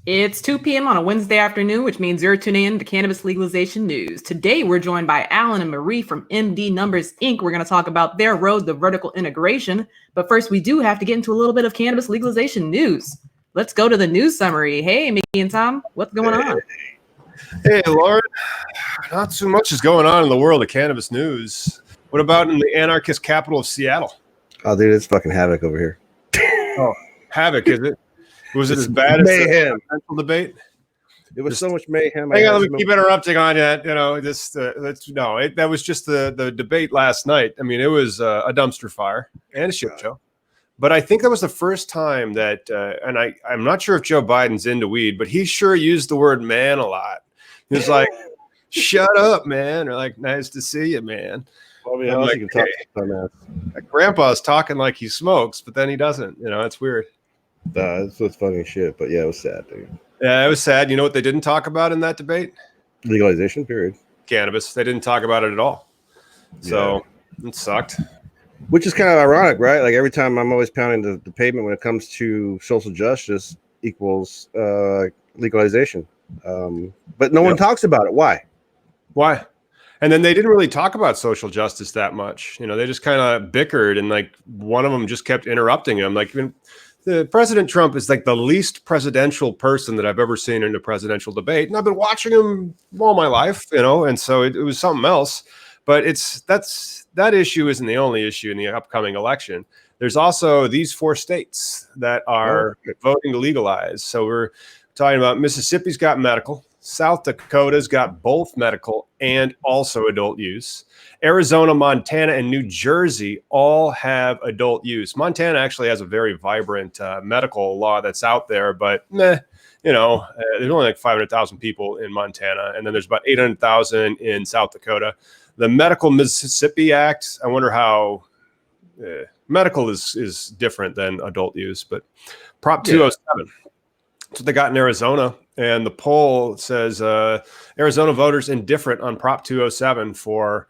It's 2 p.m. on a Wednesday afternoon, which means you're tuning in to Cannabis Legalization News. Today, we're joined by Alan and Marie from MD Numbers Inc. We're going to talk about their road to vertical integration. But first, we do have to get into a little bit of cannabis legalization news. Let's go to the news summary. Hey, Mickey and Tom, what's going on? Hey, Lauren. Not too much is going on in the world of cannabis news. What about in the anarchist capital of Seattle? Oh, dude, it's fucking havoc over here. Oh, havoc, is it? Was it as bad as the presidential debate? It was so much mayhem. Hang on, let me keep interrupting on that. You know, that was just the debate last night. I mean, it was a dumpster fire and a shit show. But I think that was the first time that, and I'm not sure if Joe Biden's into weed, but he sure used the word man a lot. He was like, shut up, man. Or like, nice to see you, man. Well, I mean, like, you can talk about that. Grandpa's talking like he smokes, but then he doesn't. You know, it's weird. It's funny shit, but yeah, it was sad, dude. Yeah, it was sad. You know what they didn't talk about in that debate? Legalization, period. Cannabis. They didn't talk about it at all. So it sucked. Which is kind of ironic, right? Like every time I'm always pounding the pavement when it comes to social justice equals legalization. But no one talks about it. Why? And then they didn't really talk about social justice that much. You know, they just kind of bickered, and like one of them just kept interrupting him. Like the President Trump is like the least presidential person that I've ever seen in a presidential debate. And I've been watching him all my life, you know, and so it was something else. But that issue isn't the only issue in the upcoming election. There's also these 4 states that are voting to legalize. So we're talking about Mississippi's got medical. South Dakota's got both medical and also adult use. Arizona, Montana, and New Jersey all have adult use. Montana actually has a very vibrant medical law that's out there, but there's only like 500,000 people in Montana, and then there's about 800,000 in South Dakota. The Medical Mississippi Act, I wonder how medical is different than adult use, but Prop 207. That's what they got in Arizona. And the poll says Arizona voters indifferent on Prop 207 for,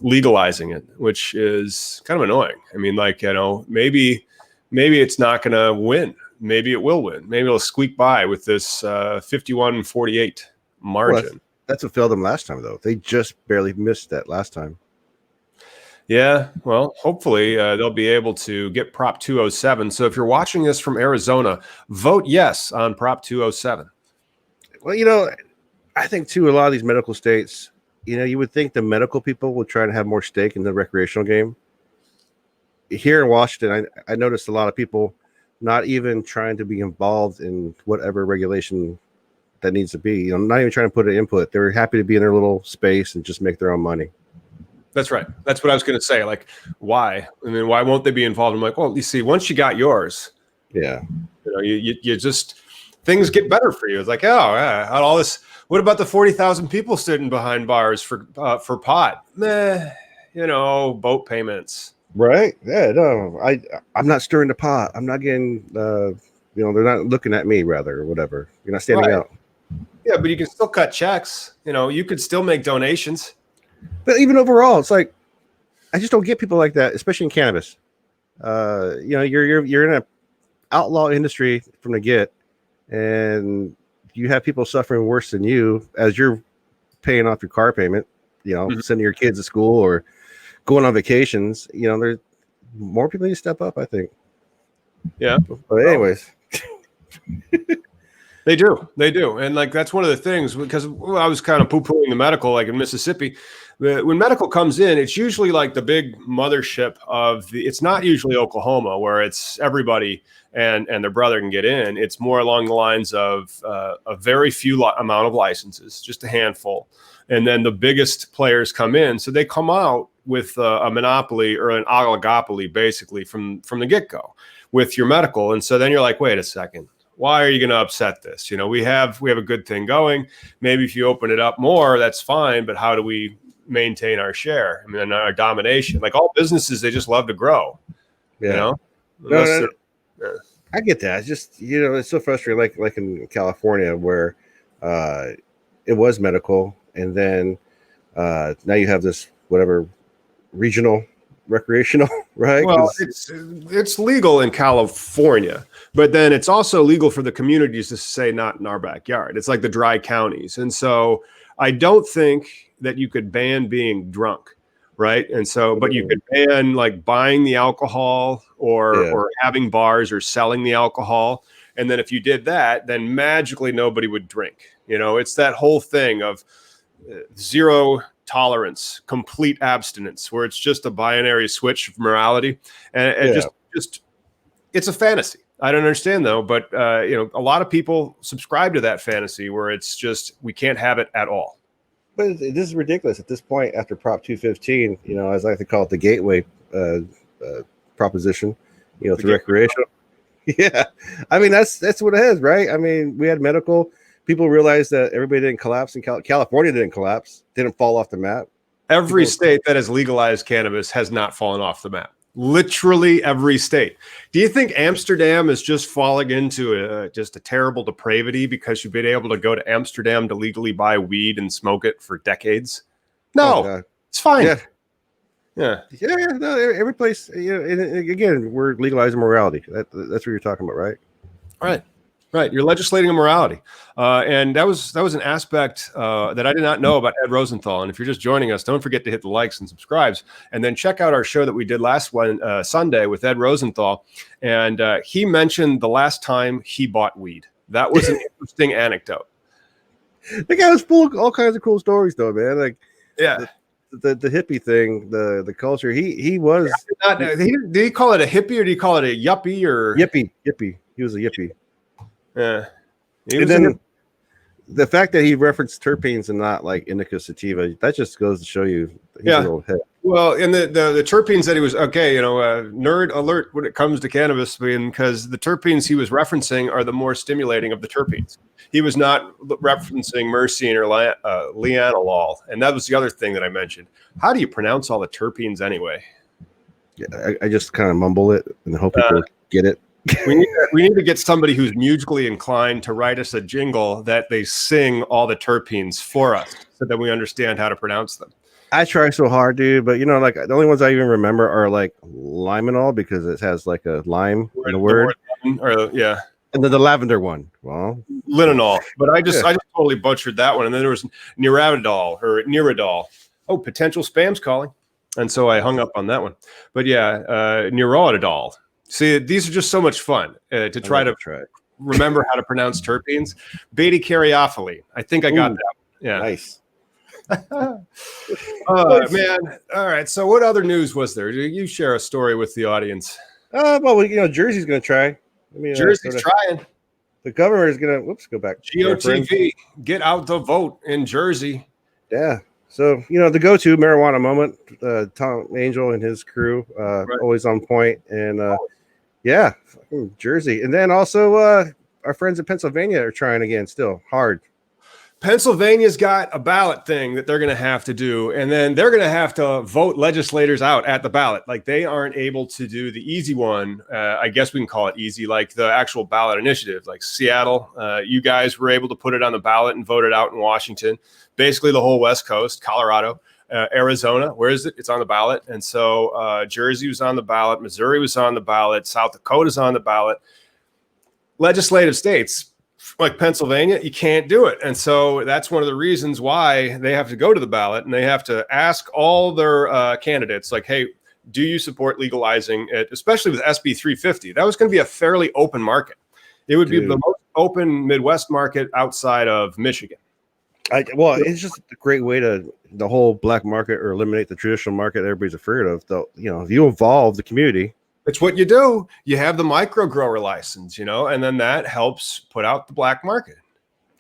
legalizing it, which is kind of annoying. I mean, like, you know, maybe it's not going to win. Maybe it will win. Maybe it'll squeak by with this 51-48 margin. Well, that's what failed them last time, though. They just barely missed that last time. Yeah, well, hopefully they'll be able to get Prop 207. So if you're watching this from Arizona, vote yes on Prop 207. Well, you know, I think, too, a lot of these medical states, you know, you would think the medical people would try to have more stake in the recreational game. Here in Washington, I noticed a lot of people not even trying to be involved in whatever regulation that needs to be. You know, not even trying to put an input. They're happy to be in their little space and just make their own money. That's right. That's what I was going to say. Like, why? I mean, why won't they be involved? I'm like, well, you see, once you got yours, you know, you just things get better for you. It's like, all this. What about the 40,000 people sitting behind bars for pot? You know, boat payments. Right? Yeah. No, I'm not stirring the pot. I'm not getting. They're not looking at me. Rather, or whatever. You're not standing out. Yeah, but you can still cut checks. You know, you could still make donations. But even overall, it's like I just don't get people like that, especially in cannabis. You're in an outlaw industry from the get, and you have people suffering worse than you as you're paying off your car payment. You know, sending your kids to school or going on vacations. You know, there's more people need to step up, I think. Yeah. But anyways. They do. And like, that's one of the things, because I was kind of poo-pooing the medical, like in Mississippi, when medical comes in, it's usually like the big mothership it's not usually Oklahoma where it's everybody and their brother can get in. It's more along the lines of a very few amount of licenses, just a handful. And then the biggest players come in. So they come out with a monopoly or an oligopoly, basically from the get-go with your medical. And so then you're like, wait a second. Why are you going to upset this? You know, we have a good thing going. Maybe if you open it up more, that's fine. But how do we maintain our share? I mean, our domination. Like all businesses, they just love to grow. Yeah. You know, I get that. It's just, you know, it's so frustrating. Like in California, where it was medical, and then now you have this whatever regional recreational, right? Well, it's legal in California, but then it's also legal for the communities to say not in our backyard. It's like the dry counties. And so I don't think that you could ban being drunk, right? And so, but you could ban like buying the alcohol or having bars or selling the alcohol. And then if you did that, then magically nobody would drink. It's that whole thing of zero tolerance, complete abstinence, where it's just a binary switch of morality, and just it's a fantasy. I don't understand though, but a lot of people subscribe to that fantasy where it's just we can't have it at all. But this is ridiculous at this point. After Prop 215, as I like to call it, the gateway proposition, to recreational. Yeah, I mean that's what it is, right? I mean, we had medical. People realized that everybody didn't collapse, and California didn't collapse, didn't fall off the map. Every state that has legalized cannabis has not fallen off the map. Literally every state. Do you think Amsterdam is just falling into just a terrible depravity because you've been able to go to Amsterdam to legally buy weed and smoke it for decades? No, it's fine. Yeah. No, every place. And again, we're legalizing morality. That's what you're talking about, right? Right. You're legislating immorality. And that was an aspect that I did not know about Ed Rosenthal. And if you're just joining us, don't forget to hit the likes and subscribes. And then check out our show that we did last Sunday with Ed Rosenthal. And he mentioned the last time he bought weed. That was an interesting anecdote. The guy was full of all kinds of cool stories, though, man. Like, the hippie thing, the culture. He was. Did he call it a hippie or did he call it a yuppie or yippie? He was a yippie. Yeah. And then the fact that he referenced terpenes and not like indica sativa, that just goes to show you he's a little head. Well, and the terpenes that he was nerd alert when it comes to cannabis, because the terpenes he was referencing are the more stimulating of the terpenes. He was not referencing myrcene or lianolol, and that was the other thing that I mentioned. How do you pronounce all the terpenes anyway? Yeah, I just kind of mumble it and hope people get it. We need to get somebody who's musically inclined to write us a jingle that they sing all the terpenes for us so that we understand how to pronounce them. I try so hard, dude, but like the only ones I even remember are like limonol because it has like a lime in the word. And then the lavender one. Well, linenol. But I just totally butchered that one. And then there was Niradol. Oh, potential spam's calling. And so I hung up on that one. But Nirodol. See, these are just so much fun to try to remember how to pronounce terpenes. Beta caryophyllene. I think I got that. Yeah. Nice. Oh, man. All right. So what other news was there? You share a story with the audience. Well, Jersey's going to try. Jersey's trying. The governor is going to, go back. GOTV, get out the vote in Jersey. Yeah. So, the go-to marijuana moment, Tom Angel and his crew, always on point. And, Jersey. And then also our friends in Pennsylvania are trying again, still hard. Pennsylvania's got a ballot thing that they're going to have to do, and then they're going to have to vote legislators out at the ballot. Like they aren't able to do the easy one. I guess we can call it easy, like the actual ballot initiative. Like Seattle, you guys were able to put it on the ballot and vote it out in Washington. Basically the whole West Coast, Colorado, Arizona. Where is it? It's on the ballot. And so Jersey was on the ballot. Missouri was on the ballot. South Dakota's on the ballot. Legislative states like Pennsylvania, you can't do it. And so that's one of the reasons why they have to go to the ballot and they have to ask all their candidates, like, hey, do you support legalizing it, especially with SB 350? That was going to be a fairly open market. It would be the most open Midwest market outside of Michigan. It's just a great way to the whole black market or eliminate the traditional market everybody's afraid of. Though, if you involve the community. It's what you do. You have the micro grower license, and then that helps put out the black market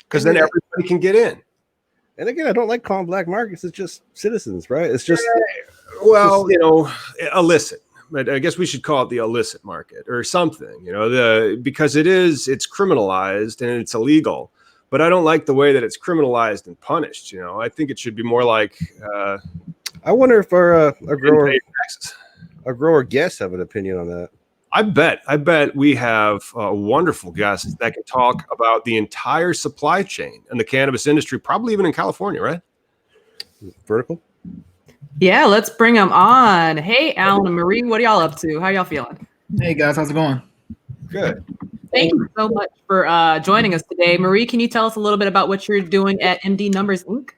because then everybody can get in. And again, I don't like calling black markets. It's just citizens, right? It's just, illicit. But I guess we should call it the illicit market or something, because it's criminalized and it's illegal. But I don't like the way that it's criminalized and punished. I think it should be more like. I wonder if our grower guests have an opinion on that. I bet we have wonderful guests that can talk about the entire supply chain and the cannabis industry, probably even in California, right? Vertical. Yeah, let's bring them on. Hey, Alan and Marie, what are y'all up to? How y'all feeling? Hey guys, how's it going? Good. Thank you so much for joining us today. Marie, can you tell us a little bit about what you're doing at MD Numbers Inc.?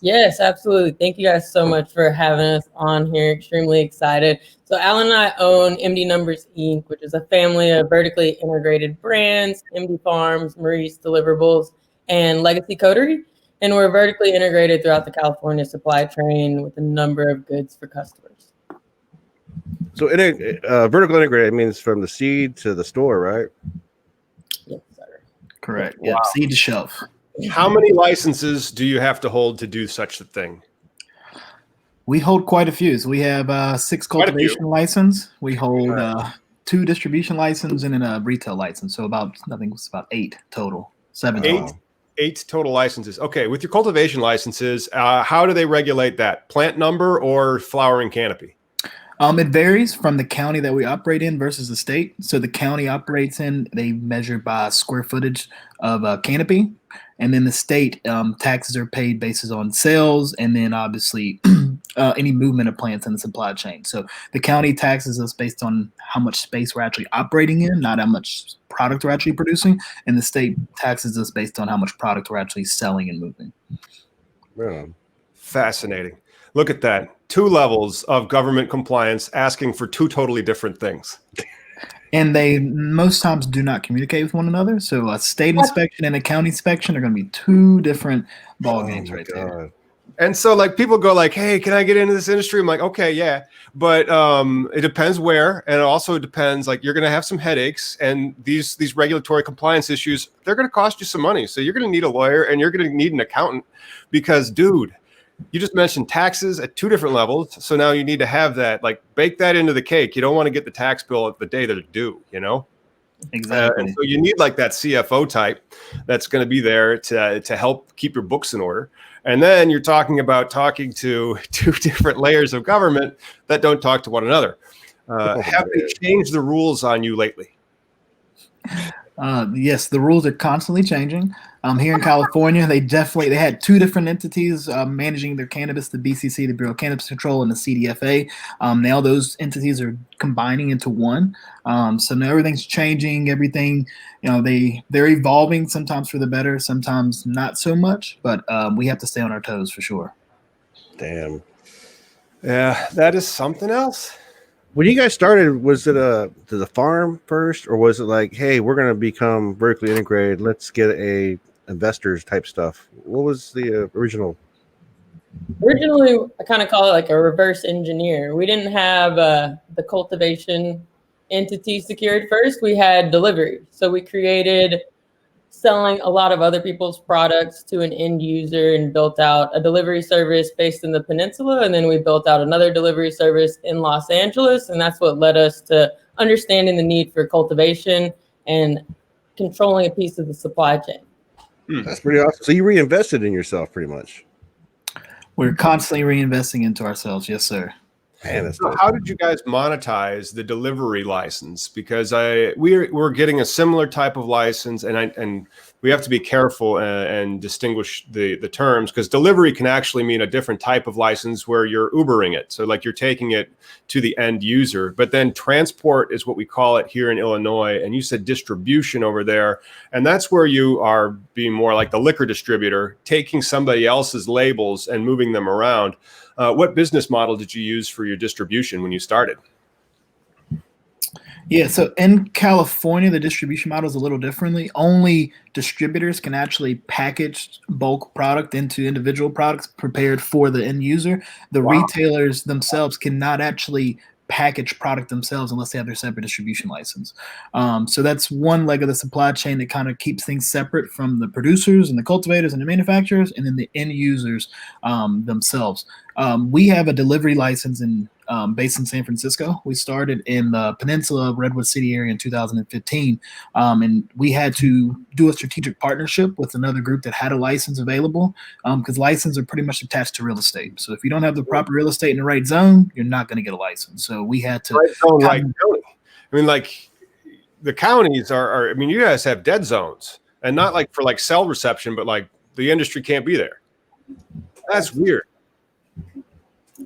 Yes, absolutely. Thank you guys so much for having us on here. Extremely excited. So Alan and I own MD Numbers Inc., which is a family of vertically integrated brands, MD Farms, Marie's Deliverables, and Legacy Coterie. And we're vertically integrated throughout the California supply chain with a number of goods for customers. So vertical integrated means from the seed to the store, right? Yes, sir. Correct. Wow. Yep. Seed to shelf. How many licenses do you have to hold to do such a thing? We hold quite a few. So we have 6 Quite a few. cultivation license. We hold Right. 2 distribution license and then a retail license. So I think it's about 8 total. 7 total. Eight total licenses. Okay, with your cultivation licenses, how do they regulate that? Plant number or flowering canopy? It varies from the county that we operate in versus the state. So the county operates in, they measure by square footage of canopy. And then the state taxes are paid based on sales and then obviously any movement of plants in the supply chain. So the county taxes us based on how much space we're actually operating in, not how much product we're actually producing. And the state taxes us based on how much product we're actually selling and moving. Yeah. Fascinating. Look at that. 2 levels of government compliance asking for 2 totally different things. And they most times do not communicate with one another. So a state inspection and a county inspection are going to be 2 different ball games right there. And so like people go like, hey, can I get into this industry? I'm like, okay, yeah. But it depends where. And it also depends, like you're going to have some headaches and these regulatory compliance issues, they're going to cost you some money. So you're going to need a lawyer and you're going to need an accountant because dude, you just mentioned taxes at 2 different levels. So now you need to have that, like bake that into the cake. You don't want to get the tax bill at the day that it's due, you know? Exactly. And so you need like that CFO type that's going to be there to help keep your books in order. And then you're talking to 2 different layers of government that don't talk to one another. Have they changed the rules on you lately? Yes, the rules are constantly changing. Here in California, they had 2 different entities managing their cannabis: the BCC, the Bureau of Cannabis Control, and the CDFA. Now those entities are combining into one. So now everything's changing. Everything, they're evolving. Sometimes for the better, sometimes not so much. But we have to stay on our toes for sure. Damn. Yeah, that is something else. When you guys started, was it to the farm first, or was it like, hey, we're going to become vertically integrated? Let's get a investors type stuff. What was the original? Originally, I kind of call it like a reverse engineer. We didn't have the cultivation entity secured first. We had delivery. So we created selling a lot of other people's products to an end user and built out a delivery service based in the peninsula. And then we built out another delivery service in Los Angeles. And that's what led us to understanding the need for cultivation and controlling a piece of the supply chain. That's pretty awesome. So you reinvested in yourself pretty much. We're constantly reinvesting into ourselves. Yes, sir. Man, that's So dope. how did you guys monetize the delivery license? Because we're getting a similar type of license, and we have to be careful and distinguish the terms, because delivery can actually mean a different type of license where you're Ubering it. So like you're taking it to the end user, but then transport is what we call it here in Illinois. And you said distribution over there, and that's where you are being more like the liquor distributor, taking somebody else's labels and moving them around. What business model did you use for your distribution when you started? Yeah, so in California, the distribution model is a little differently. Only distributors can actually package bulk product into individual products prepared for the end user. The retailers themselves cannot actually package product themselves unless they have their separate distribution license. So that's one leg of the supply chain that kind of keeps things separate from the producers and the cultivators and the manufacturers, and then the end users themselves. We have a delivery license based in San Francisco. We started in the Peninsula, Redwood City area in 2015, and we had to do a strategic partnership with another group that had a license available, because licenses are pretty much attached to real estate. So if you don't have the proper real estate in the right zone, you're not going to get a license. So we had to Right zone, right county. I mean, like the counties are. I mean, you guys have dead zones, and not like for like cell reception, but like the industry can't be there. That's weird.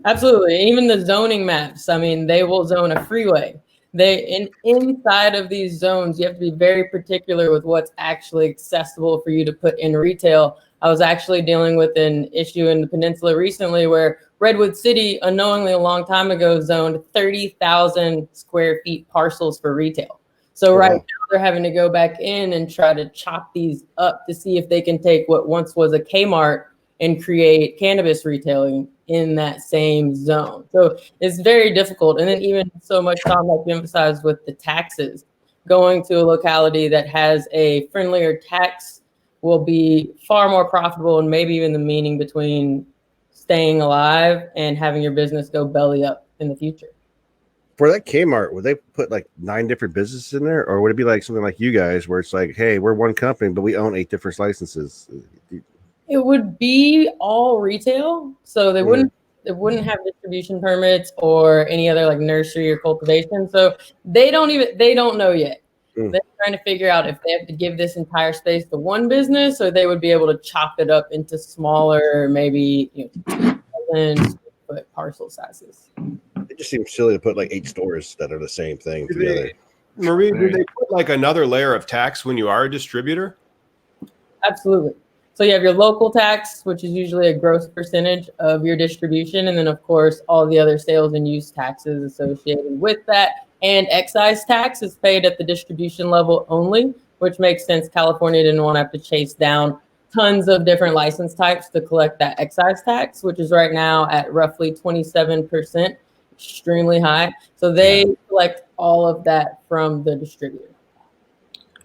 Absolutely. Even the zoning maps, I mean, they will zone a freeway. Inside of these zones, you have to be very particular with what's actually accessible for you to put in retail. I was actually dealing with an issue in the peninsula recently where Redwood City, unknowingly a long time ago, zoned 30,000 square feet parcels for retail. So right now they're having to go back in and try to chop these up to see if they can take what once was a Kmart and create cannabis retailing in that same zone. So it's very difficult. And then even so much, Tom, like you emphasized with the taxes, going to a locality that has a friendlier tax will be far more profitable, and maybe even the meaning between staying alive and having your business go belly up in the future. For that Kmart, would they put like 9 different businesses in there, or would it be like something like you guys, where it's like, hey, we're one company, but we own 8 different licenses? It would be all retail, so they wouldn't have distribution permits or any other like nursery or cultivation. So they don't know yet. They're trying to figure out if they have to give this entire space to one business, or they would be able to chop it up into smaller, maybe 2,000-foot parcel sizes. It just seems silly to put like 8 stores that are the same thing together. Marie, do they put like another layer of tax when you are a distributor? Absolutely. So you have your local tax, which is usually a gross percentage of your distribution. And then, of course, all the other sales and use taxes associated with that. And excise tax is paid at the distribution level only, which makes sense. California didn't want to have to chase down tons of different license types to collect that excise tax, which is right now at roughly 27%, extremely high. So they collect all of that from the distributor.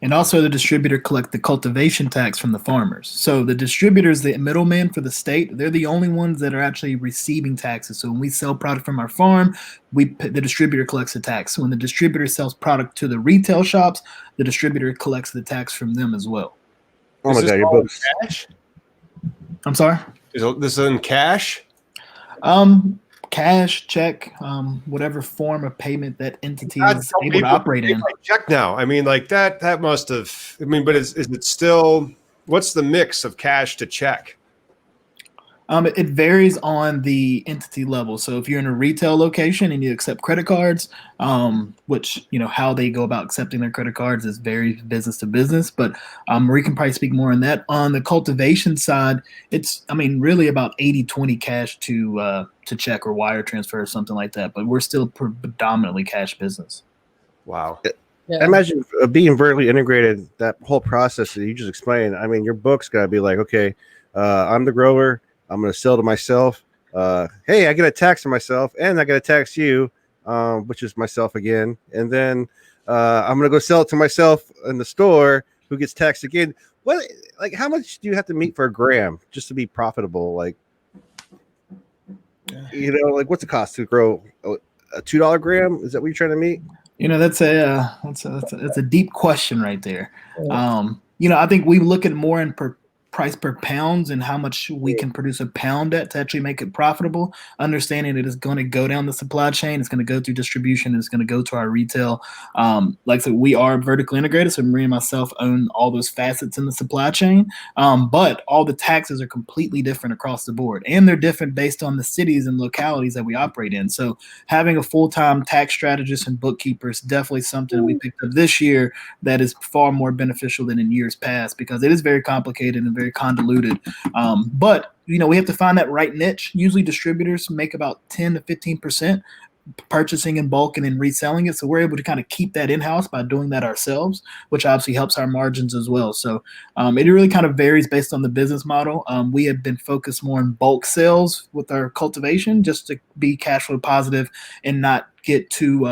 And also the distributor collect the cultivation tax from the farmers. So the distributor is the middleman for the state. They're the only ones that are actually receiving taxes. So when we sell product from our farm, the distributor collects the tax. So when the distributor sells product to the retail shops, the distributor collects the tax from them as well. Oh my God, your books. Cash? I'm sorry? Is this in cash? Cash, check, whatever form of payment that entity is able to operate in. Check now. I mean, like that must have. I mean, but is it still? What's the mix of cash to check? It varies on the entity level. So if you're in a retail location and you accept credit cards, which, how they go about accepting their credit cards is very business to business, but Marie can probably speak more on that. On the cultivation side, it's, really about 80-20 cash to check or wire transfer or something like that. But we're still predominantly cash business. Wow. Yeah. I imagine being vertically integrated, that whole process that you just explained. I mean, your book's got to be like, okay, I'm the grower. I'm going to sell to myself. Hey, I get a tax to myself, and I get a tax you, which is myself again. And then I'm going to go sell it to myself in the store, who gets taxed again. What, like, how much do you have to meet for a gram just to be profitable? Like, like what's the cost to grow a $2 gram? Is that what you're trying to meet? That's a deep question right there. I think we look at more in price per pounds and how much we can produce a pound at to actually make it profitable, understanding it is going to go down the supply chain, it's going to go through distribution, it's going to go to our retail. Like I said, we are vertically integrated, so Marie and myself own all those facets in the supply chain, but all the taxes are completely different across the board, and they're different based on the cities and localities that we operate in. So having a full-time tax strategist and bookkeeper is definitely something that we picked up this year that is far more beneficial than in years past, because it is very complicated and very convoluted. But we have to find that right niche. Usually distributors make about 10 to 15% purchasing in bulk and then reselling it. So we're able to kind of keep that in-house by doing that ourselves, which obviously helps our margins as well. So it really kind of varies based on the business model. We have been focused more on bulk sales with our cultivation, just to be cash flow positive and not get too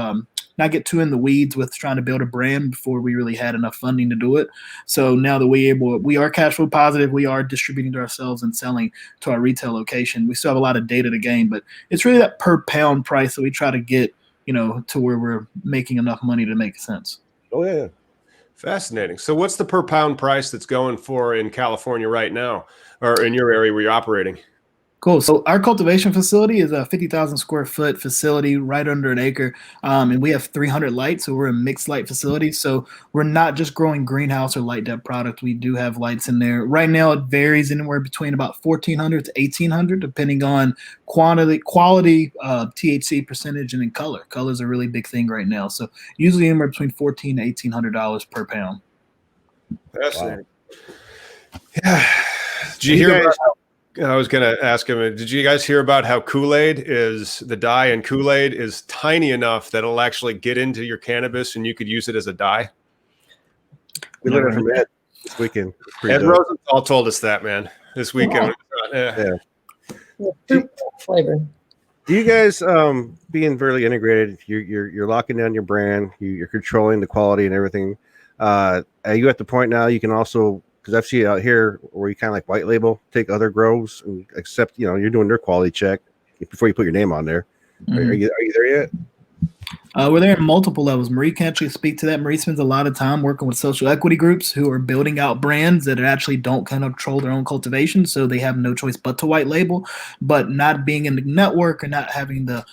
in the weeds with trying to build a brand before we really had enough funding to do it. So now that we are cash flow positive, we are distributing to ourselves and selling to our retail location. We still have a lot of data to gain, but it's really that per pound price that we try to get, to where we're making enough money to make sense. Oh yeah. Fascinating. So what's the per pound price that's going for in California right now, or in your area where you're operating? Cool. So our cultivation facility is a 50,000 square foot facility right under an acre. And we have 300 lights. So we're a mixed light facility. So we're not just growing greenhouse or light dep product. We do have lights in there. Right now, it varies anywhere between about 1,400 to 1,800, depending on quality, THC percentage, and in color. Color is a really big thing right now. So usually anywhere between $1,400 to $1,800 per pound. Fascinating. Wow. Yeah. Did you hear about I was going to ask him, did you guys hear about how Kool-Aid is, the dye in Kool-Aid is tiny enough that it'll actually get into your cannabis and you could use it as a dye? We learned it from Ed this weekend. Ed Rosenthal told us that, man, this weekend. Yeah. Flavor. Do you guys, being very integrated, you're locking down your brand, you're controlling the quality and everything. Are you at the point now you can also, because I've seen it out here where you kind of like white label, take other grows and accept, you're doing their quality check before you put your name on there. Mm-hmm. Are you there yet? We're there in multiple levels. Marie can actually speak to that. Marie spends a lot of time working with social equity groups who are building out brands that actually don't kind of control their own cultivation, so they have no choice but to white label. But not being in the network or not having the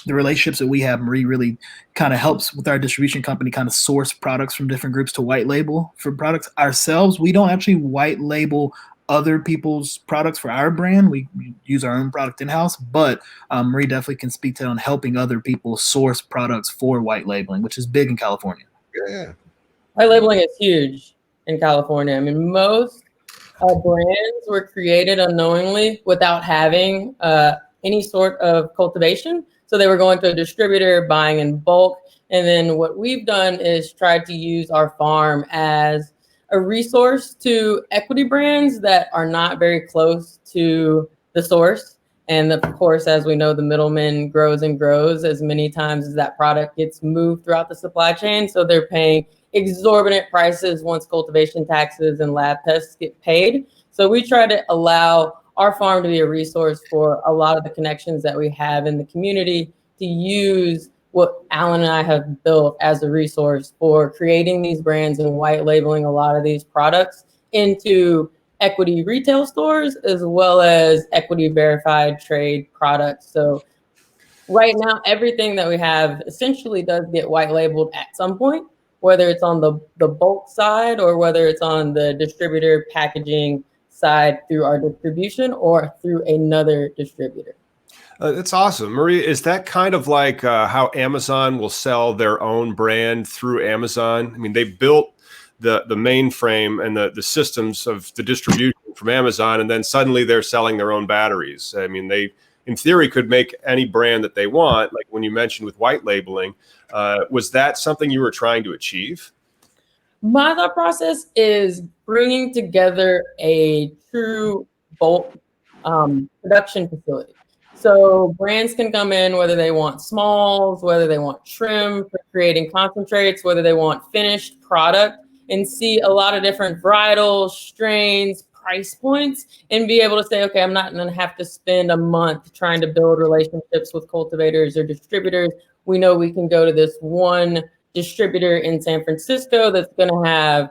relationships that we have, Marie really kind of helps with our distribution company kind of source products from different groups to white label for products. Ourselves, we don't actually white label other people's products for our brand. We use our own product in-house, but Marie definitely can speak to on helping other people source products for white labeling, which is big in California. Yeah. White labeling is huge in California. I mean, most brands were created unknowingly without having any sort of cultivation. So they were going to a distributor, buying in bulk. And then what we've done is tried to use our farm as a resource to equity brands that are not very close to the source. And of course, as we know, the middleman grows and grows as many times as that product gets moved throughout the supply chain. So they're paying exorbitant prices once cultivation taxes and lab tests get paid. So we try to allow our farm to be a resource for a lot of the connections that we have in the community to use what Alan and I have built as a resource for creating these brands and white labeling a lot of these products into equity retail stores, as well as equity verified trade products. So right now, everything that we have essentially does get white labeled at some point, whether it's on the bulk side or whether it's on the distributor packaging side through our distribution or through another distributor. That's awesome. Marie, is that kind of like how Amazon will sell their own brand through Amazon? I mean, they built the mainframe and the systems of the distribution from Amazon, and then suddenly they're selling their own batteries. I mean, they, in theory, could make any brand that they want, like when you mentioned with white labeling. Was that something you were trying to achieve? My thought process is bringing together a true bulk production facility. So brands can come in, whether they want smalls, whether they want trim for creating concentrates, whether they want finished product, and see a lot of different varietals, strains, price points, and be able to say, okay, I'm not going to have to spend a month trying to build relationships with cultivators or distributors. We know we can go to this one distributor in San Francisco that's going to have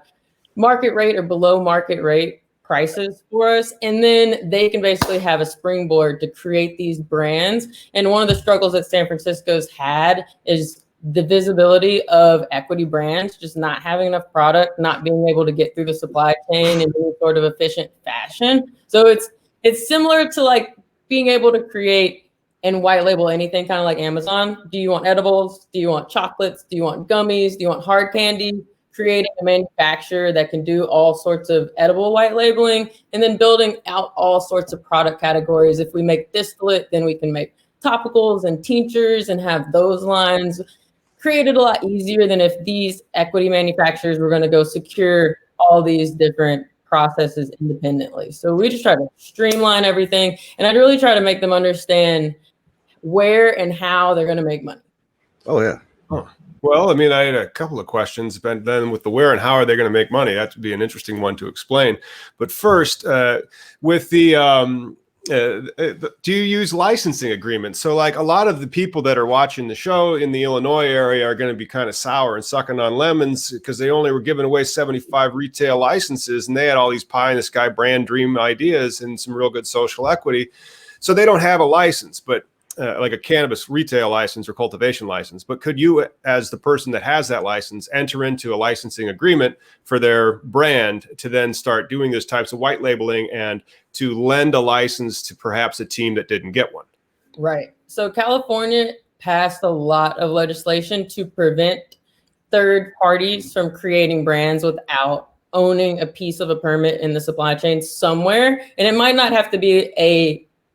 market rate or below market rate prices for us, and then they can basically have a springboard to create these brands. And one of the struggles that San Francisco's had is the visibility of equity brands, just not having enough product, not being able to get through the supply chain in any sort of efficient fashion. So it's similar to like being able to create and white label anything, kind of like Amazon. Do you want edibles? Do you want chocolates? Do you want gummies? Do you want hard candy? Creating a manufacturer that can do all sorts of edible white labeling, and then building out all sorts of product categories. If we make distillate, then we can make topicals and tinctures and have those lines created a lot easier than if these equity manufacturers were going to go secure all these different processes independently. So we just try to streamline everything, and I'd really try to make them understand where and how they're going to make money. Oh, yeah. Huh. Well, I mean, I had a couple of questions, but then with the where and how are they going to make money, that would be an interesting one to explain. But first, with the do you use licensing agreements? So like a lot of the people that are watching the show in the Illinois area are going to be kind of sour and sucking on lemons because they only were giving away 75 retail licenses and they had all these pie in the sky brand dream ideas and some real good social equity. So they don't have a license, but like a cannabis retail license or cultivation license. But could you, as the person that has that license, enter into a licensing agreement for their brand to then start doing those types of white labeling and to lend a license to perhaps a team that didn't get one? Right. So California passed a lot of legislation to prevent third parties from creating brands without owning a piece of a permit in the supply chain somewhere. And it might not have to be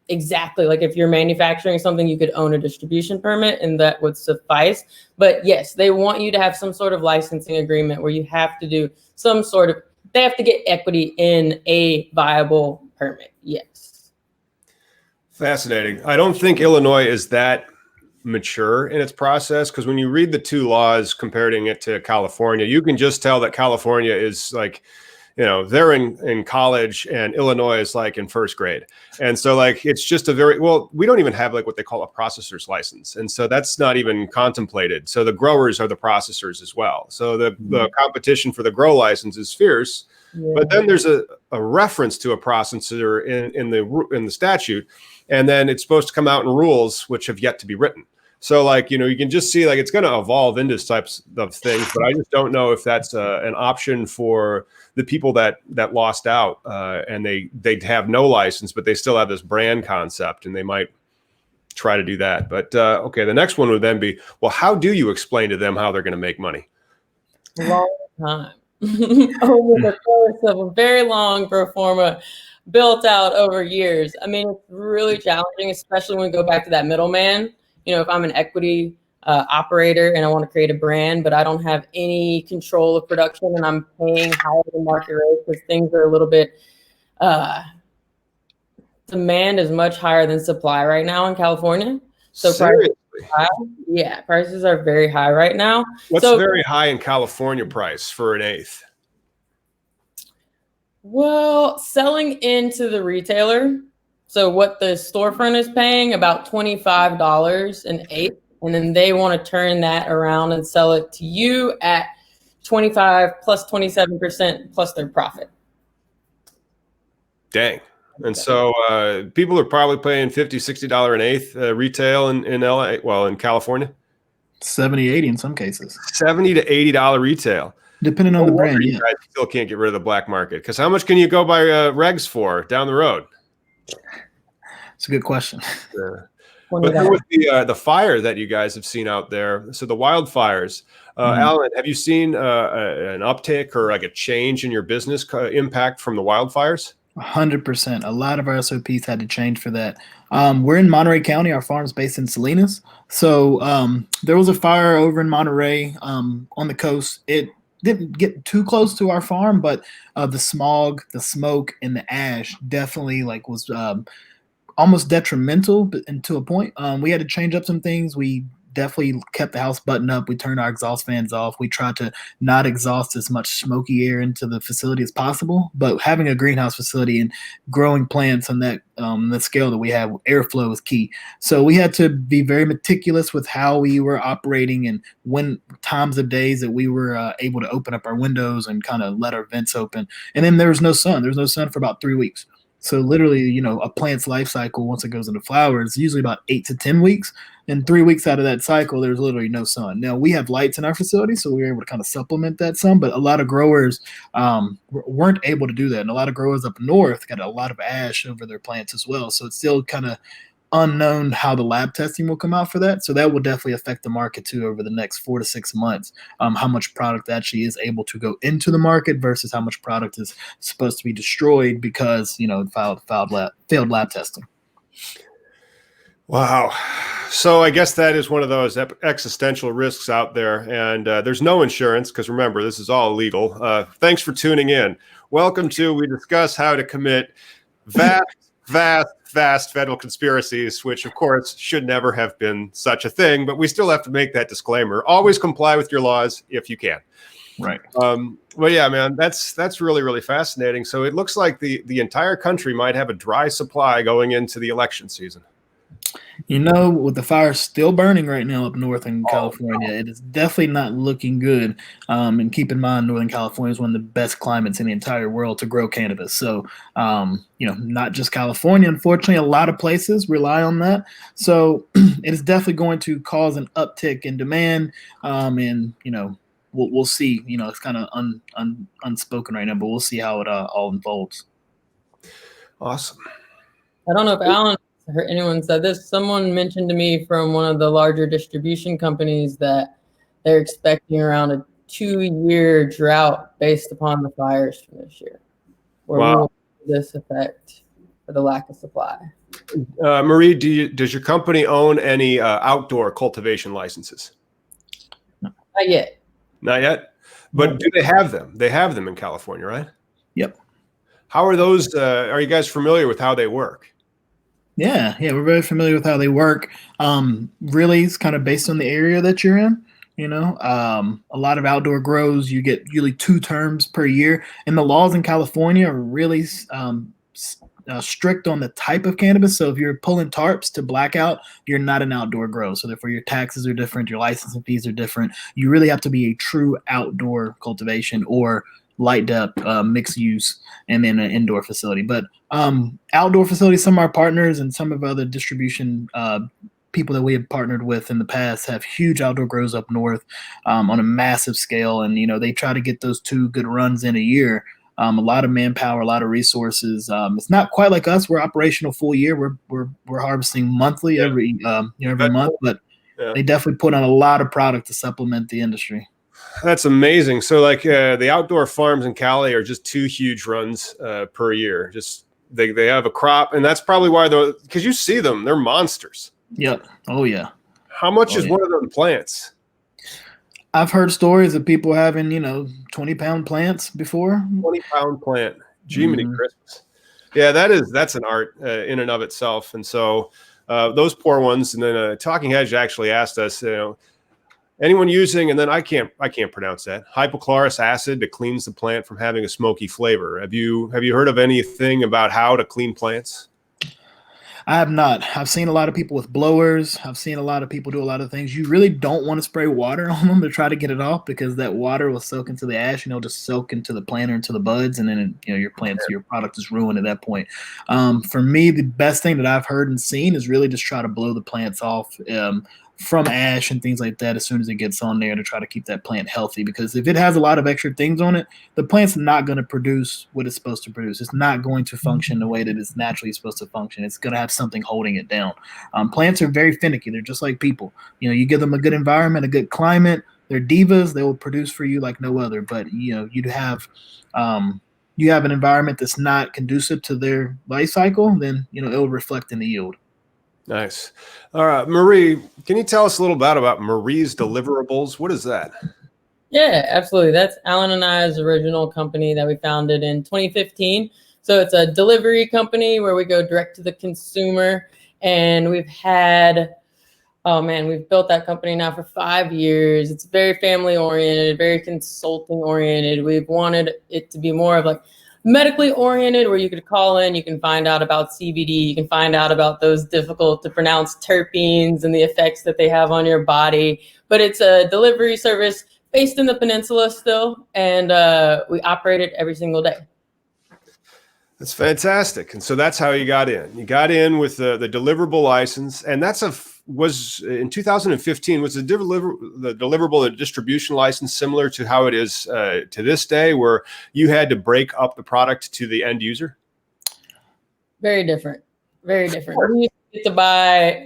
exactly like if you're manufacturing something, you could own a distribution permit and that would suffice. But yes, they want you to have some sort of licensing agreement where you have to do some sort of, they have to get equity in a viable permit. Yes. Fascinating. I don't think Illinois is that mature in its process, because when you read the two laws comparing it to California, you can just tell that California is like, you know, they're in college and Illinois is like in first grade. And so like, it's just we don't even have like what they call a processor's license. And so that's not even contemplated. So the growers are the processors as well. So the competition for the grow license is fierce. Yeah. But then there's a reference to a processor in the statute. And then it's supposed to come out in rules, which have yet to be written. So like, you know, you can just see like it's going to evolve into types of things, but I just don't know if that's an option for the people that lost out and they have no license, but they still have this brand concept and they might try to do that. But okay, the next one would then be, well, how do you explain to them how they're going to make money? Long time. Over the course of a very long pro forma built out over years. I mean, it's really challenging, especially when we go back to that middleman. You know, if I'm an equity operator and I want to create a brand, but I don't have any control of production and I'm paying higher than market rate because things are a little bit, demand is much higher than supply right now in California. So seriously? Prices are very high right now. What's very high in California price for an eighth? Well, selling into the retailer. So what the storefront is paying, about $25 an eighth. And then they want to turn that around and sell it to you at 25 plus 27% plus their profit. Dang. And so people are probably paying $50, $60 an eighth retail in LA, well, in California. 70, 80 in some cases. $70 to $80 retail. Depending on the brand, you guys still can't get rid of the black market, because how much can you go buy regs for down the road? It's a good question. Yeah. But then with the fire that you guys have seen out there, so the wildfires, Alan, have you seen an uptick or like a change in your business impact from the wildfires? 100%. A lot of our SOPs had to change for that. We're in Monterey County. Our farm's based in Salinas. So there was a fire over in Monterey on the coast. It didn't get too close to our farm, but the smog, the smoke, and the ash definitely was almost detrimental, but to a point. We had to change up some things. We definitely kept the house buttoned up. We turned our exhaust fans off. We tried to not exhaust as much smoky air into the facility as possible. But having a greenhouse facility and growing plants on that the scale that we have, airflow is key. So we had to be very meticulous with how we were operating and when times of days that we were able to open up our windows and kind of let our vents open. And then there was no sun. There was no sun for about 3 weeks. So literally, you know, a plant's life cycle, once it goes into flower, is usually about 8 to 10 weeks. And 3 weeks out of that cycle, there's literally no sun. Now, we have lights in our facility, so we were able to kind of supplement that some, but a lot of growers weren't able to do that. And a lot of growers up north got a lot of ash over their plants as well. So it's still kind of unknown how the lab testing will come out for that. So that will definitely affect the market too over the next 4 to 6 months, how much product actually is able to go into the market versus how much product is supposed to be destroyed because, you know, failed lab testing. Wow. So I guess that is one of those existential risks out there. And there's no insurance because remember, this is all legal. Thanks for tuning in. Welcome to We Discuss How to Commit Vast vast federal conspiracies, which of course should never have been such a thing, but we still have to make that disclaimer. Always comply with your laws if you can. Right. Well, yeah, man, that's really, really fascinating. So it looks like the entire country might have a dry supply going into the election season. You know, with the fire still burning right now up north in California, it is definitely not looking good. And keep in mind, Northern California is one of the best climates in the entire world to grow cannabis. So, not just California. Unfortunately, a lot of places rely on that. So it is definitely going to cause an uptick in demand. We'll see. It's kind of unspoken right now, but we'll see how it all unfolds. Awesome. I don't know if Alan or anyone said this. Someone mentioned to me from one of the larger distribution companies that they're expecting around a 2-year drought based upon the fires from this year, where we will see this effect for the lack of supply. Marie, does your company own any outdoor cultivation licenses? Not yet. Not yet, but do they have them? They have them in California, right? Yep. How are those? Are you guys familiar with how they work? Yeah, we're very familiar with how they work. Really, it's kind of based on the area that you're in. A lot of outdoor grows, you get usually 2 terms per year, and the laws in California are really strict on the type of cannabis. So if you're pulling tarps to blackout, you're not an outdoor grow. So therefore your taxes are different, your licensing fees are different. You really have to be a true outdoor cultivation or light depth mixed use and then an indoor facility. But outdoor facilities, some of our partners and some of other distribution people that we have partnered with in the past have huge outdoor grows up north on a massive scale. And, they try to get those 2 good runs in a year. A lot of manpower, a lot of resources. It's not quite like us. We're operational full year. We're harvesting monthly every month, but they definitely put on a lot of product to supplement the industry. That's amazing. So like the outdoor farms in Cali are just 2 huge runs per year. Just they have a crop, and that's probably why because you see them, they're monsters. Yep. Oh yeah. How much is one of them plants? I've heard stories of people having, 20-pound plants before. 20-pound plant. Jiminy Christmas. Yeah, that's an art in and of itself. And so those poor ones. And then Talking Heads actually asked us, anyone using, and then I can't pronounce that, hypochlorous acid to cleanse the plant from having a smoky flavor. Have you heard of anything about how to clean plants? I have not. I've seen a lot of people with blowers. I've seen a lot of people do a lot of things. You really don't want to spray water on them to try to get it off, because that water will soak into the ash, just soak into the plant or into the buds, and then your product is ruined at that point. For me, the best thing that I've heard and seen is really just try to blow the plants off from ash and things like that as soon as it gets on there, to try to keep that plant healthy. Because if it has a lot of extra things on it, the plant's not going to produce what it's supposed to produce. It's not going to function the way that it's naturally supposed to function. It's going to have something holding it down. Plants are very finicky. They're just like people. You give them a good environment, a good climate, they're divas. They will produce for you like no other. But you have an environment that's not conducive to their life cycle, then it'll reflect in the yield. Nice. All right, Marie, can you tell us a little bit about Marie's Deliverables? What is that? Yeah, absolutely. That's Alan and I's original company that we founded in 2015. So it's a delivery company where we go direct to the consumer. And we've built that company now for 5 years. It's very family oriented, very consulting oriented. We've wanted it to be more of like medically oriented, where you could call in, you can find out about CBD, you can find out about those difficult to pronounce terpenes and the effects that they have on your body. But it's a delivery service based in the peninsula still, and we operate it every single day. That's fantastic. And so that's how you got in. You got in with the deliverable license, and was in 2015. Was the deliverable, the distribution license, similar to how it is to this day, where you had to break up the product to the end user? Very different. Very different. We used to get to buy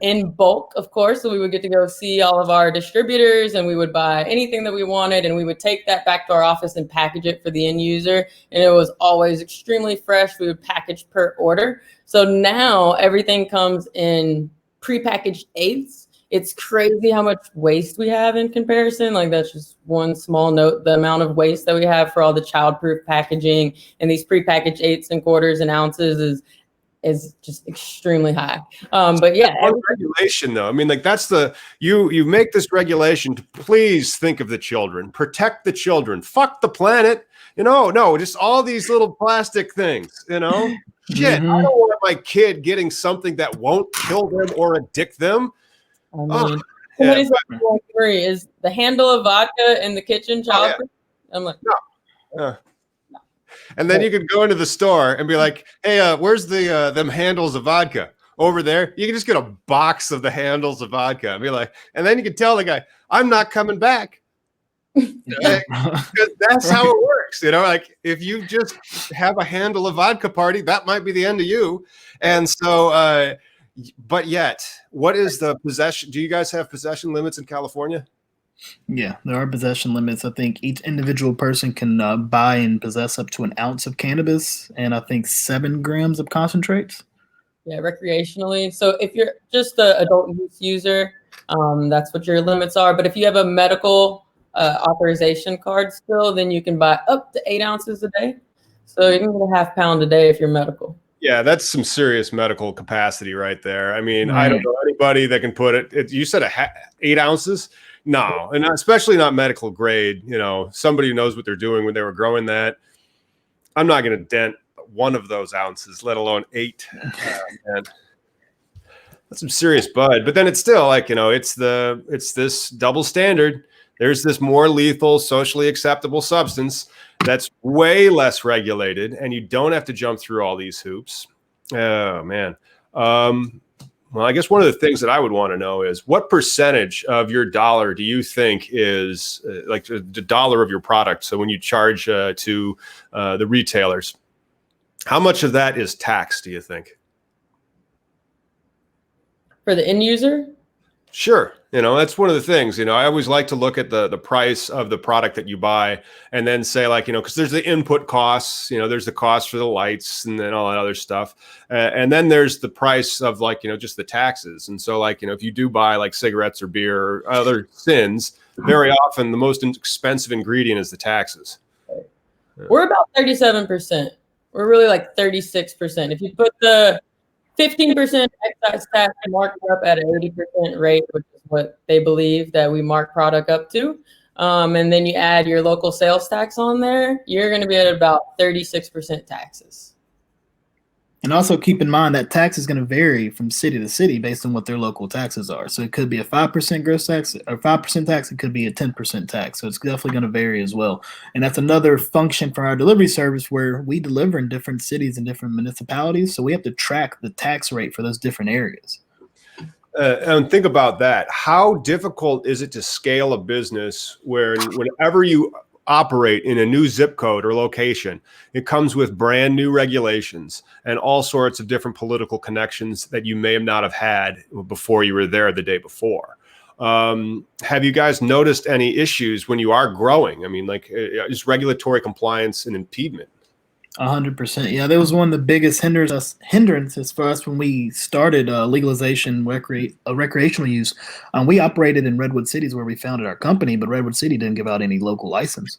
in bulk, of course. So we would get to go see all of our distributors, and we would buy anything that we wanted, and we would take that back to our office and package it for the end user. And it was always extremely fresh. We would package per order. So now everything comes in prepackaged eighths. It's crazy how much waste we have in comparison. Like, that's just one small note. The amount of waste that we have for all the childproof packaging and these prepackaged eighths and quarters and ounces is is just extremely high. But yeah, regulation though. I mean, like that's you make this regulation to please think of the children, protect the children, fuck the planet. No, just all these little plastic things. Shit. I don't want my kid getting something that won't kill them or addict them. I mean, somebody said free is the handle of vodka in the kitchen child. I'm like, no. And then you could go into the store and be like, hey, where's the them handles of vodka? Over there. You can just get a box of the handles of vodka and be like, and then you can tell the guy, I'm not coming back. Because that's how it works. Like if you just have a handle of vodka party, that might be the end of you. And so, but yet, what is the possession? Do you guys have possession limits in California? Yeah, there are possession limits. I think each individual person can buy and possess up to an ounce of cannabis and I think 7 grams of concentrates. Yeah, recreationally. So if you're just an adult use user, that's what your limits are. But if you have a medical authorization card still, then you can buy up to 8 ounces a day. So you can get a half pound a day if you're medical. Yeah, that's some serious medical capacity right there. I mean, I don't know anybody that can put it. You said 8 ounces? No, and especially not medical grade. Somebody who knows what they're doing when they were growing that. I'm not going to dent one of those ounces, let alone 8. Man. That's some serious bud. But then it's still like, it's this double standard. There's this more lethal, socially acceptable substance that's way less regulated, and you don't have to jump through all these hoops. Oh, man. Well, I guess one of the things that I would want to know is what percentage of your dollar do you think is like the dollar of your product? So when you charge to the retailers, how much of that is tax, do you think? For the end user? Sure. That's one of the things, I always like to look at the price of the product that you buy and then say like, because there's the input costs, there's the cost for the lights and then all that other stuff. And then there's the price of like, just the taxes. And so like, if you do buy like cigarettes or beer or other sins, very often the most expensive ingredient is the taxes. We're about 37%. We're really like 36%. If you put the 15% excise tax marked up at an 80% rate, which is what they believe that we mark product up to. And then you add your local sales tax on there, you're going to be at about 36% taxes. And also keep in mind that tax is going to vary from city to city based on what their local taxes are. So it could be a 5% gross tax or 5% tax. It could be a 10% tax. So it's definitely going to vary as well. And that's another function for our delivery service where we deliver in different cities and different municipalities. So we have to track the tax rate for those different areas. And think about that. How difficult is it to scale a business where whenever you operate in a new zip code or location, it comes with brand new regulations and all sorts of different political connections that you may not have had before you were there the day before. Have you guys noticed any issues when you are growing? I mean, like is regulatory compliance an impediment? 100%. Yeah, that was one of the biggest hindrances for us when we started legalization, recreational use. We operated in Redwood Cities where we founded our company, but Redwood City didn't give out any local license.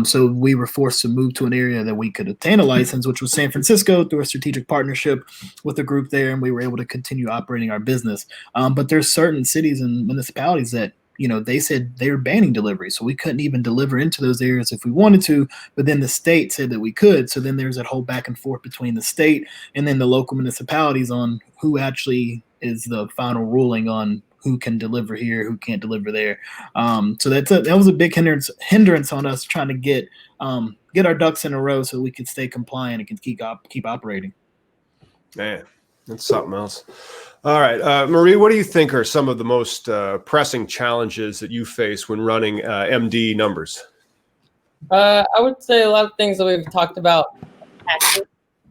So we were forced to move to an area that we could obtain a license, which was San Francisco, through a strategic partnership with a group there, and we were able to continue operating our business. But there's certain cities and municipalities that they said they were banning delivery. So we couldn't even deliver into those areas if we wanted to, but then the state said that we could. So then there's that whole back and forth between the state and then the local municipalities on who actually is the final ruling on who can deliver here, who can't deliver there. So that was a big hindrance on us trying to get our ducks in a row so we could stay compliant and can keep operating. Man, that's something else. All right, Marie, what do you think are some of the most pressing challenges that you face when running MD numbers? I would say a lot of things that we've talked about.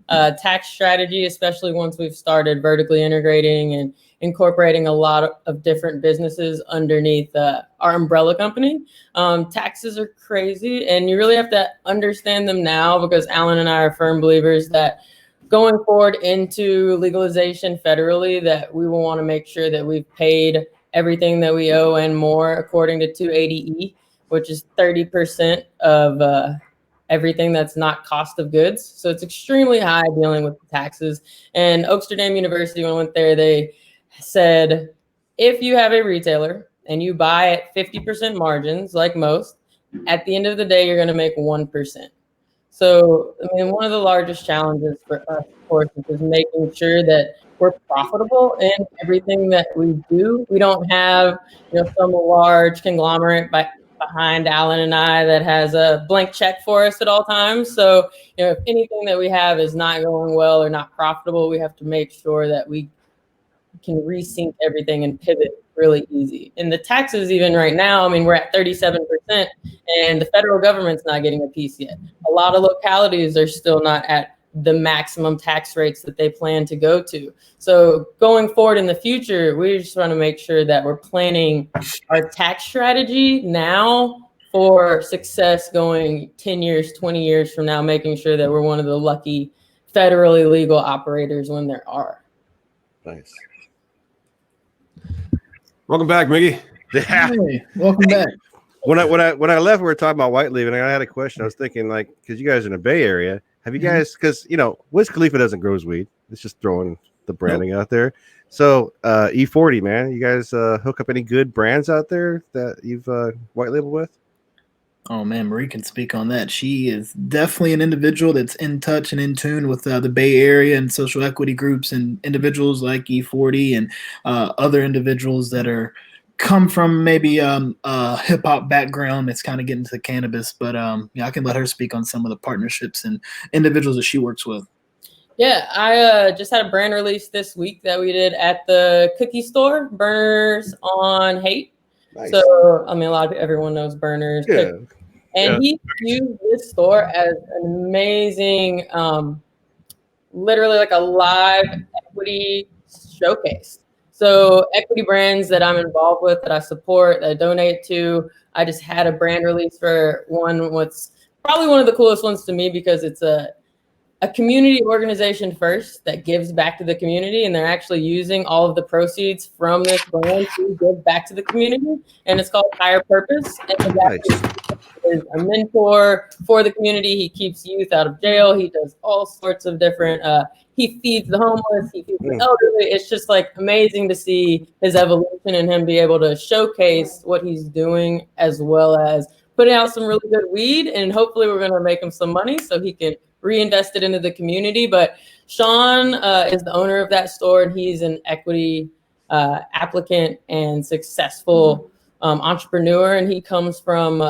Tax strategy, especially once we've started vertically integrating and incorporating a lot of different businesses underneath our umbrella company. Taxes are crazy, and you really have to understand them now because Alan and I are firm believers that going forward into legalization federally, that we will want to make sure that we've paid everything that we owe and more according to 280E, which is 30% of everything that's not cost of goods. So it's extremely high dealing with the taxes. And Oaksterdam University, when I went there, they said, if you have a retailer and you buy at 50% margins, like most, at the end of the day, you're going to make 1%. So, I mean, one of the largest challenges for us, of course, is making sure that we're profitable in everything that we do. We don't have, some large conglomerate behind Alan and I that has a blank check for us at all times. So, if anything that we have is not going well or not profitable, we have to make sure that we can resync everything and pivot really easy. And the taxes, even right now, I mean, we're at 37%, and the federal government's not getting a piece yet. A lot of localities are still not at the maximum tax rates that they plan to go to. So going forward in the future, we just want to make sure that we're planning our tax strategy now for success going 10 years, 20 years from now, making sure that we're one of the lucky federally legal operators when there are. Nice. Welcome back, Miggy. Yeah. Hey, welcome back. When I left, we were talking about white leaving. I had a question. I was thinking, like, because you guys are in the Bay Area, have you guys? Because Wiz Khalifa doesn't grow his weed. It's just throwing the branding out there. So E40, man, you guys hook up any good brands out there that you've white labeled with? Oh man, Marie can speak on that. She is definitely an individual that's in touch and in tune with the Bay Area and social equity groups and individuals like E40 and other individuals that are come from maybe a hip hop background that's kind of getting to cannabis. But I can let her speak on some of the partnerships and individuals that she works with. Yeah, I just had a brand release this week that we did at the cookie store, Burners on Haight. Nice. So, I mean, everyone knows Burners. Yeah. And he used this store as an amazing, literally like a live equity showcase. So equity brands that I'm involved with, that I support, that I donate to. I just had a brand release for what's probably one of the coolest ones to me, because it's a community organization first that gives back to the community, and they're actually using all of the proceeds from this brand to give back to the community. And it's called Higher Purpose. And the guy is a mentor for the community. He keeps youth out of jail. He does all sorts of different, he feeds the homeless, he feeds the elderly. It's just like amazing to see his evolution and him be able to showcase what he's doing, as well as putting out some really good weed. And hopefully we're going to make him some money so he can reinvest it into the community. But Sean is the owner of that store, and he's an equity applicant and successful entrepreneur. And he comes from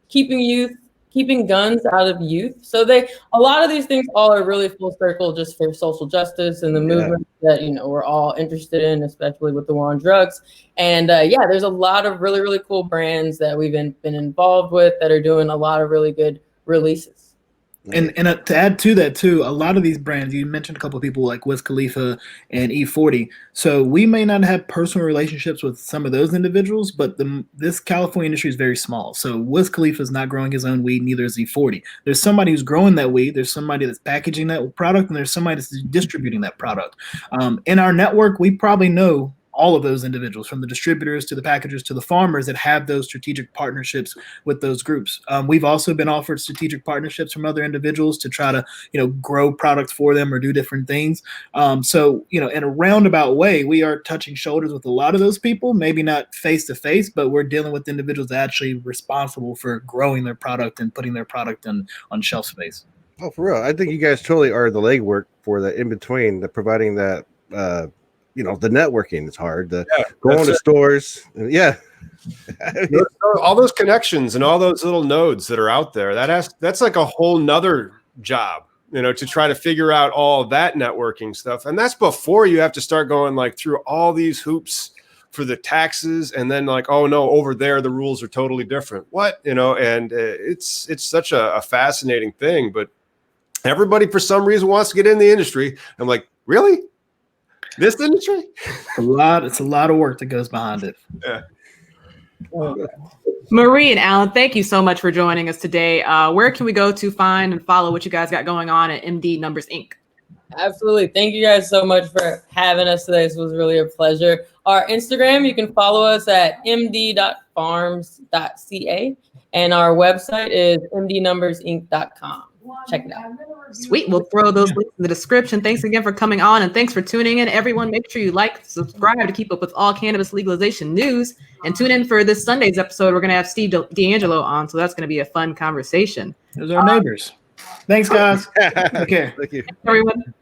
keeping guns out of youth. So a lot of these things all are really full circle just for social justice and the movement that, we're all interested in, especially with the war on drugs. And there's a lot of really, really cool brands that we've been involved with that are doing a lot of really good releases. And to add to that too, a lot of these brands, you mentioned a couple of people like Wiz Khalifa and E40. So we may not have personal relationships with some of those individuals, but this California industry is very small. So Wiz Khalifa is not growing his own weed, neither is E40. There's somebody who's growing that weed. There's somebody that's packaging that product, and there's somebody that's distributing that product. In our network, we probably know all of those individuals, from the distributors to the packagers to the farmers that have those strategic partnerships with those groups. We've also been offered strategic partnerships from other individuals to try to, grow products for them or do different things. So, in a roundabout way, we are touching shoulders with a lot of those people, maybe not face to face, but we're dealing with individuals that are actually responsible for growing their product and putting their product on shelf space. Oh, for real. I think you guys totally are the legwork for the in-between, the providing that, the networking is hard. Going to stores. Yeah. All those connections and all those little nodes that are out there, that's like a whole nother job, to try to figure out all that networking stuff. And that's before you have to start going like through all these hoops for the taxes. And then like, oh no, over there, the rules are totally different. What, and it's such a fascinating thing, but everybody for some reason wants to get in the industry. I'm like, really? This industry? It's a lot of work that goes behind it. Yeah. Marie and Alan, thank you so much for joining us today. Where can we go to find and follow what you guys got going on at MD Numbers Inc.? Absolutely. Thank you guys so much for having us today. This was really a pleasure. our Instagram, you can follow us at md.farms.ca, and our website is mdnumbersinc.com. Check it out. Sweet. We'll throw those links in the description. Thanks again for coming on, and thanks for tuning in, everyone. Make sure you like, subscribe to keep up with all cannabis legalization news, and tune in for this Sunday's episode. We're going to have Steve D'Angelo on, so that's going to be a fun conversation. Those are our neighbors. Thanks, guys. Take care. Thank you. Everyone.